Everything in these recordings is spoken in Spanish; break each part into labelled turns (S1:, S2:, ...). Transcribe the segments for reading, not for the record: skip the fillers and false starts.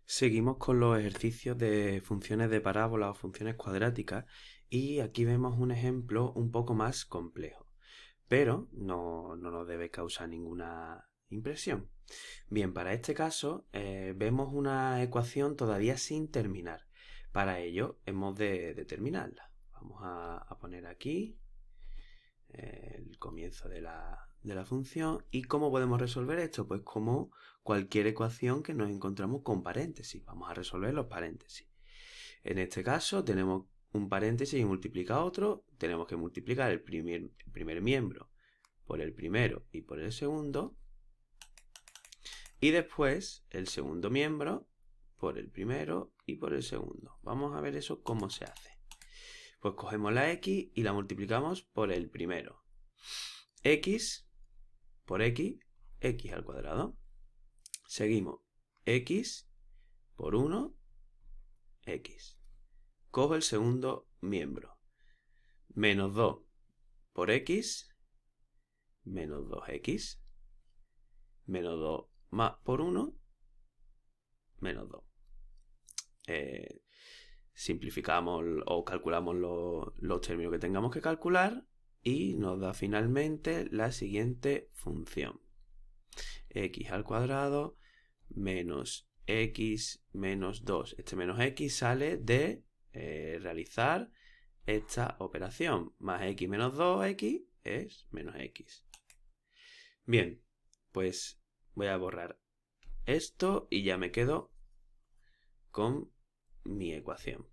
S1: Seguimos con los ejercicios de funciones de parábola o funciones cuadráticas y aquí vemos un ejemplo un poco más complejo, pero no nos debe causar ninguna impresión. Bien, para este caso vemos una ecuación todavía sin terminar. Para ello hemos de determinarla. Vamos a poner aquí el comienzo de la función. ¿Y cómo podemos resolver esto? Pues como cualquier ecuación que nos encontramos con paréntesis. Vamos a resolver los paréntesis. En este caso tenemos un paréntesis y multiplica otro. Tenemos que multiplicar el primer miembro por el primero y por el segundo. Y después el segundo miembro por el primero y por el segundo. Vamos a ver eso cómo se hace. Pues cogemos la x y la multiplicamos por el primero. X por x, x al cuadrado. Seguimos, x por 1, x. Cojo el segundo miembro. Menos 2 por x, menos 2x. Menos 2 más por 1, menos 2. Simplificamos o calculamos los términos que tengamos que calcular y nos da finalmente la siguiente función. X al cuadrado menos x menos 2. Este menos x sale de realizar esta operación. Más x menos 2x es menos x. Bien, pues voy a borrar esto y ya me quedo con mi ecuación.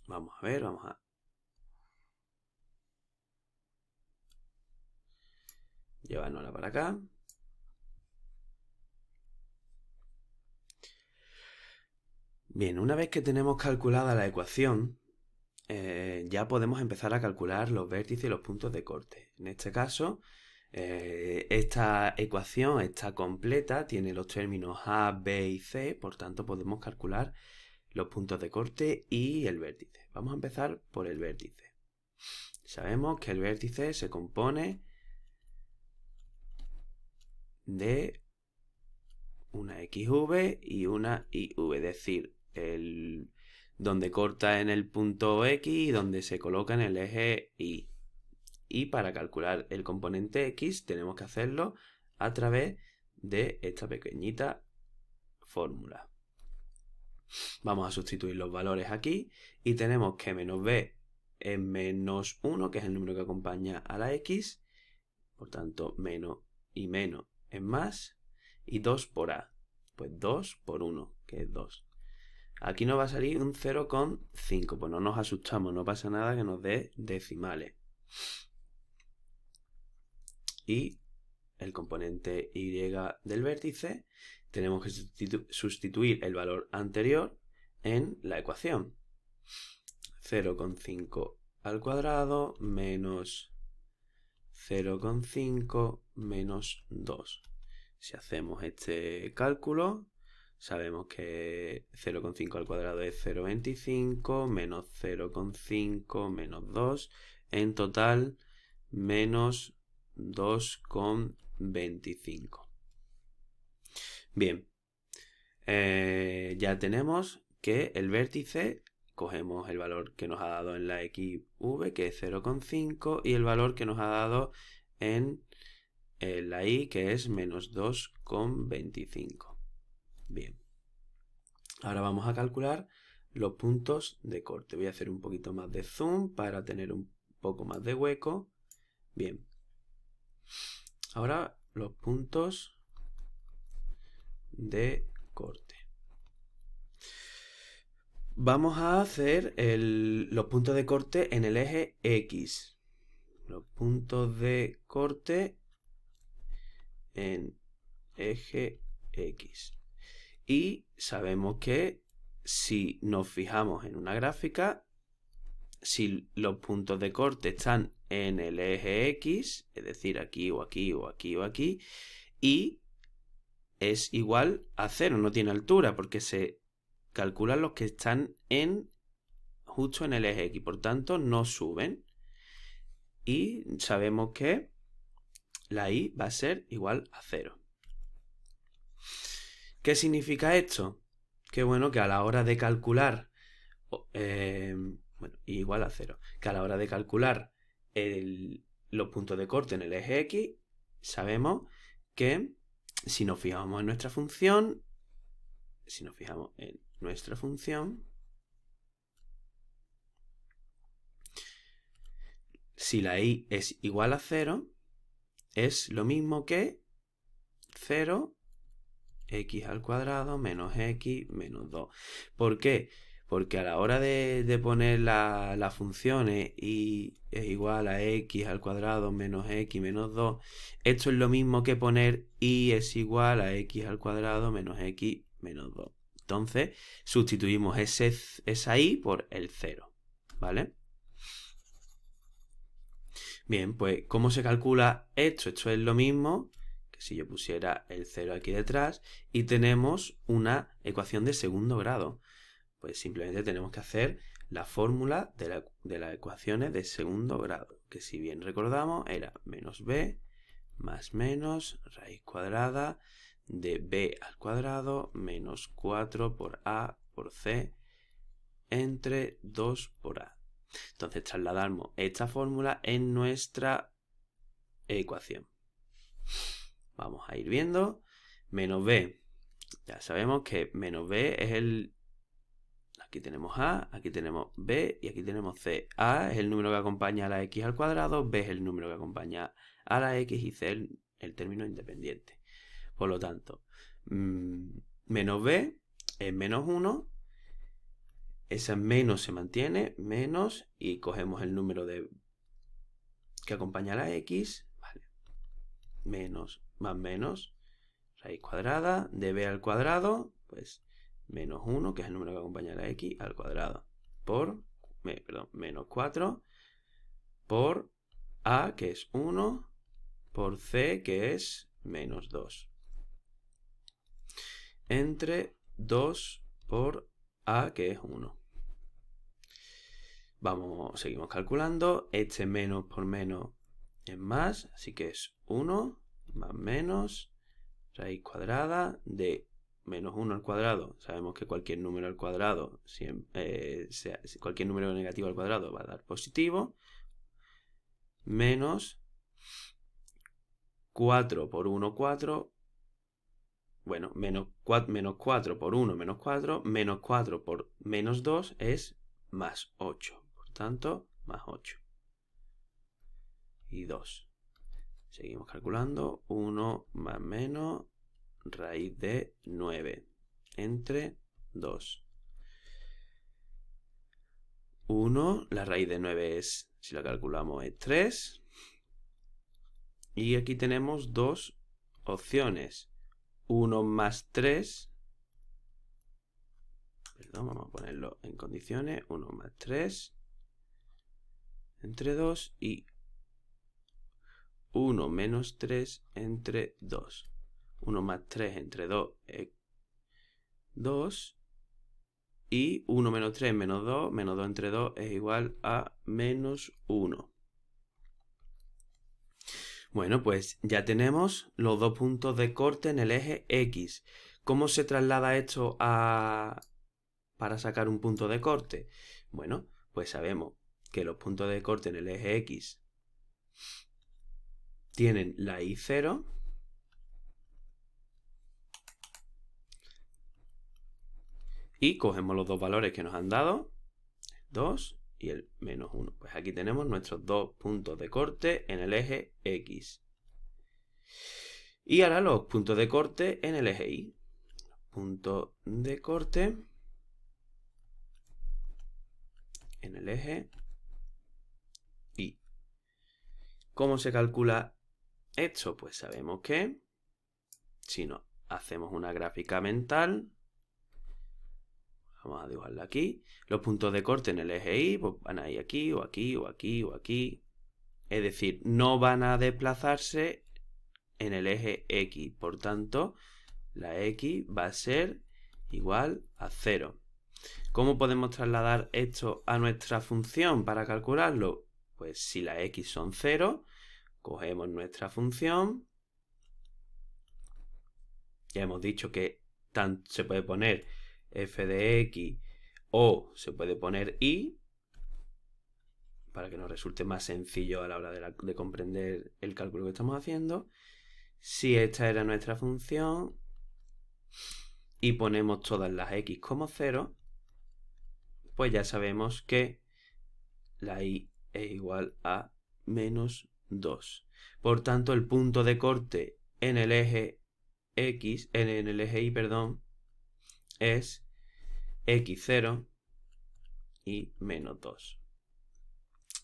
S1: Vamos a ver, vamos a llevárnosla para acá. Bien, una vez que tenemos calculada la ecuación, ya podemos empezar a calcular los vértices y los puntos de corte. En este caso, esta ecuación está completa, tiene los términos a, b y c, por tanto podemos calcular los puntos de corte y el vértice. Vamos a empezar por el vértice. Sabemos que el vértice se compone de una XV y una IV, es decir, donde corta en el punto X y donde se coloca en el eje Y. Y para calcular el componente X tenemos que hacerlo a través de esta pequeñita fórmula. Vamos a sustituir los valores aquí y tenemos que menos b es menos 1, que es el número que acompaña a la X. Por tanto, menos y menos es más. Y 2 por a. Pues 2 por 1, que es 2. Aquí nos va a salir un 0,5. Pues no nos asustamos, no pasa nada que nos dé decimales. Y el componente Y del vértice, tenemos que sustituir el valor anterior en la ecuación. 0,5 al cuadrado menos 0,5 menos 2. Si hacemos este cálculo, sabemos que 0,5 al cuadrado es 0,25 menos 0,5 menos 2. En total, menos 2,25. Bien, ya tenemos que el vértice, cogemos el valor que nos ha dado en la XV, que es 0,5, y el valor que nos ha dado en la Y, que es menos 2,25. Bien, ahora vamos a calcular los puntos de corte. Voy a hacer un poquito más de zoom para tener un poco más de hueco. Bien, ahora los puntos de corte. Vamos a hacer los puntos de corte en el eje X. Los puntos de corte en eje X. Y sabemos que si nos fijamos en una gráfica, si los puntos de corte están en el eje X, es decir, aquí o aquí o aquí o aquí, y es igual a 0, no tiene altura, porque se calculan los que están justo en el eje X, por tanto no suben. Y sabemos que la Y va a ser igual a 0. ¿Qué significa esto? Que bueno, que a la hora de calcular, bueno, igual a 0, que a la hora de calcular los puntos de corte en el eje X, sabemos que si nos fijamos en nuestra función, si la y es igual a 0, es lo mismo que 0 x al cuadrado menos x menos 2. ¿Por qué? Porque a la hora de poner las funciones y es igual a x al cuadrado menos x menos 2, esto es lo mismo que poner y es igual a x al cuadrado menos x menos 2. Entonces, sustituimos esa y por el 0, ¿vale? Bien, pues, ¿cómo se calcula esto? Esto es lo mismo que si yo pusiera el 0 aquí detrás y tenemos una ecuación de segundo grado. Pues simplemente tenemos que hacer la fórmula de las ecuaciones de segundo grado, que si bien recordamos era menos b más menos raíz cuadrada de b al cuadrado menos 4 por a por c entre 2 por a. Entonces trasladamos esta fórmula en nuestra ecuación. Vamos a ir viendo. Menos b. Ya sabemos que menos b es el... Aquí tenemos a, aquí tenemos b y aquí tenemos c. A es el número que acompaña a la x al cuadrado, b es el número que acompaña a la x y c el término independiente. Por lo tanto, menos b es menos 1. Ese menos se mantiene, menos, y cogemos el número que acompaña a la x, vale, menos más menos, raíz cuadrada de b al cuadrado, pues menos 1, que es el número que acompaña a la x, al cuadrado, por, menos 4, por a, que es 1, por c, que es menos 2, entre 2 por a, que es 1. Seguimos calculando. Este menos por menos es más, así que es 1 más menos raíz cuadrada de menos 1 al cuadrado. Sabemos que cualquier número al cuadrado, cualquier número negativo al cuadrado va a dar positivo, menos 4 por 1, 4. Bueno, menos 4 por 1, menos 4. Menos 4 por menos 2 es más 8. Por tanto, más 8. Y 2. Seguimos calculando. 1 más menos raíz de 9 entre 2. 1, la raíz de 9 es, si la calculamos, es 3. Y aquí tenemos dos opciones. 1 más 3. Perdón, vamos a ponerlo en condiciones. 1 más 3 entre 2 y 1 menos 3 entre 2. 1 más 3 entre 2 es 2. Y 1 menos 3 menos 2 entre 2 es igual a menos 1. Bueno, pues ya tenemos los dos puntos de corte en el eje X. ¿Cómo se traslada esto para sacar un punto de corte? Bueno, pues sabemos que los puntos de corte en el eje X tienen la y 0 y cogemos los dos valores que nos han dado, 2 y el menos 1. Pues aquí tenemos nuestros dos puntos de corte en el eje X. Y ahora los puntos de corte en el eje Y. Punto de corte en el eje Y. ¿Cómo se calcula esto? Pues sabemos que si nos hacemos una gráfica mental, vamos a dibujarla aquí, los puntos de corte en el eje Y pues van a ir aquí, o aquí, o aquí, o aquí. Es decir, no van a desplazarse en el eje X. Por tanto, la X va a ser igual a 0. ¿Cómo podemos trasladar esto a nuestra función para calcularlo? Pues si la X son 0, cogemos nuestra función. Ya hemos dicho que se puede poner f de x o se puede poner y, para que nos resulte más sencillo a la hora de comprender el cálculo que estamos haciendo. Si esta era nuestra función y ponemos todas las x como 0, pues ya sabemos que la y es igual a menos 2. Por tanto, el punto de corte en el eje x, en el eje y, perdón, es x0 y menos 2.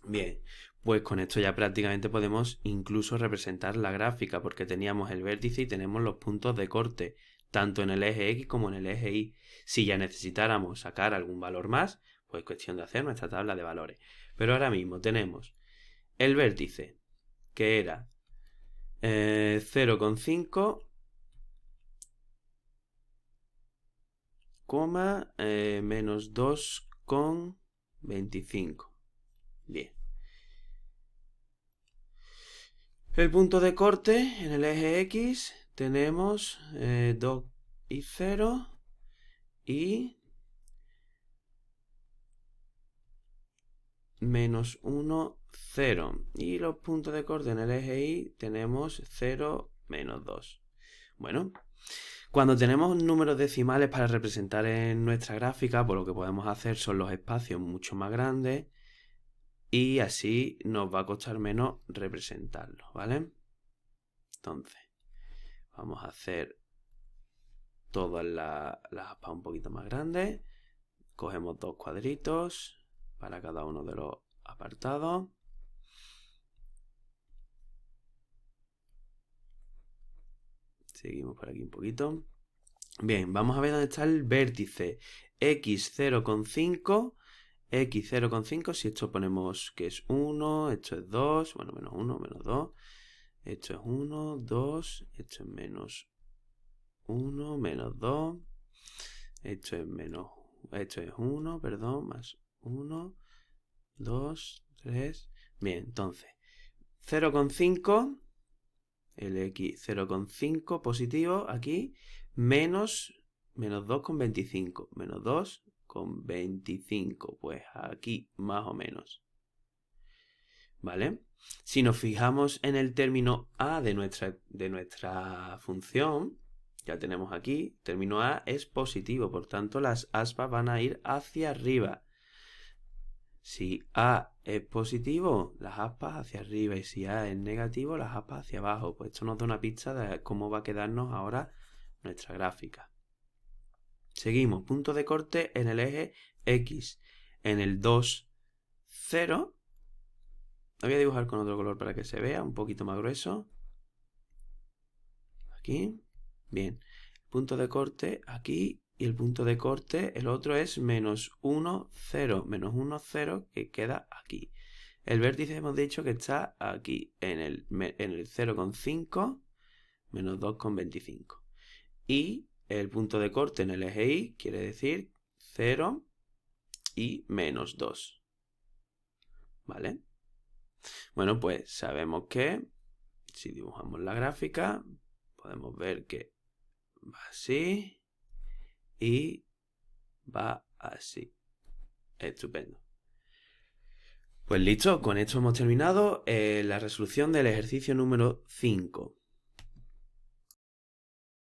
S1: Bien, pues con esto ya prácticamente podemos incluso representar la gráfica, porque teníamos el vértice y tenemos los puntos de corte, tanto en el eje x como en el eje y. Si ya necesitáramos sacar algún valor más, pues cuestión de hacer nuestra tabla de valores. Pero ahora mismo tenemos el vértice, que era 0,5, menos 2,25. Bien. El punto de corte en el eje X tenemos 2 y 0 y menos 1, 0. Y los puntos de corte en el eje Y tenemos 0, menos 2. Bueno, cuando tenemos números decimales para representar en nuestra gráfica, pues lo que podemos hacer son los espacios mucho más grandes y así nos va a costar menos representarlos, ¿vale? Entonces, vamos a hacer todas las aspas un poquito más grandes. Cogemos 2 cuadritos para cada uno de los apartados. Seguimos por aquí un poquito. Bien, vamos a ver dónde está el vértice. x0,5. x0,5, si esto ponemos que es 1, esto es 2, bueno, menos 1, menos 2. Esto es 1, 2, esto es menos 1, menos 2. Esto es 1, perdón, más 1, 2, 3. Bien, entonces, 0,5, el x 0,5 positivo aquí, menos 2,25. Menos 2,25, pues aquí más o menos. ¿Vale? Si nos fijamos en el término a de nuestra función, ya tenemos aquí, término a es positivo, por tanto las aspas van a ir hacia arriba. Si a es positivo, las aspas hacia arriba, y si a es negativo, las aspas hacia abajo. Pues esto nos da una pista de cómo va a quedarnos ahora nuestra gráfica. Seguimos, punto de corte en el eje X. En el 2, 0. Lo voy a dibujar con otro color para que se vea un poquito más grueso. Aquí. Bien. Punto de corte aquí. Y el punto de corte, el otro es menos 1, 0. Menos 1, 0 que queda aquí. El vértice hemos dicho que está aquí. En el 0,5 menos 2,25. Y el punto de corte en el eje Y quiere decir 0 y menos 2. ¿Vale? Bueno, pues sabemos que si dibujamos la gráfica, podemos ver que va así y va así. Estupendo. Pues listo, con esto hemos terminado la resolución del ejercicio número 5.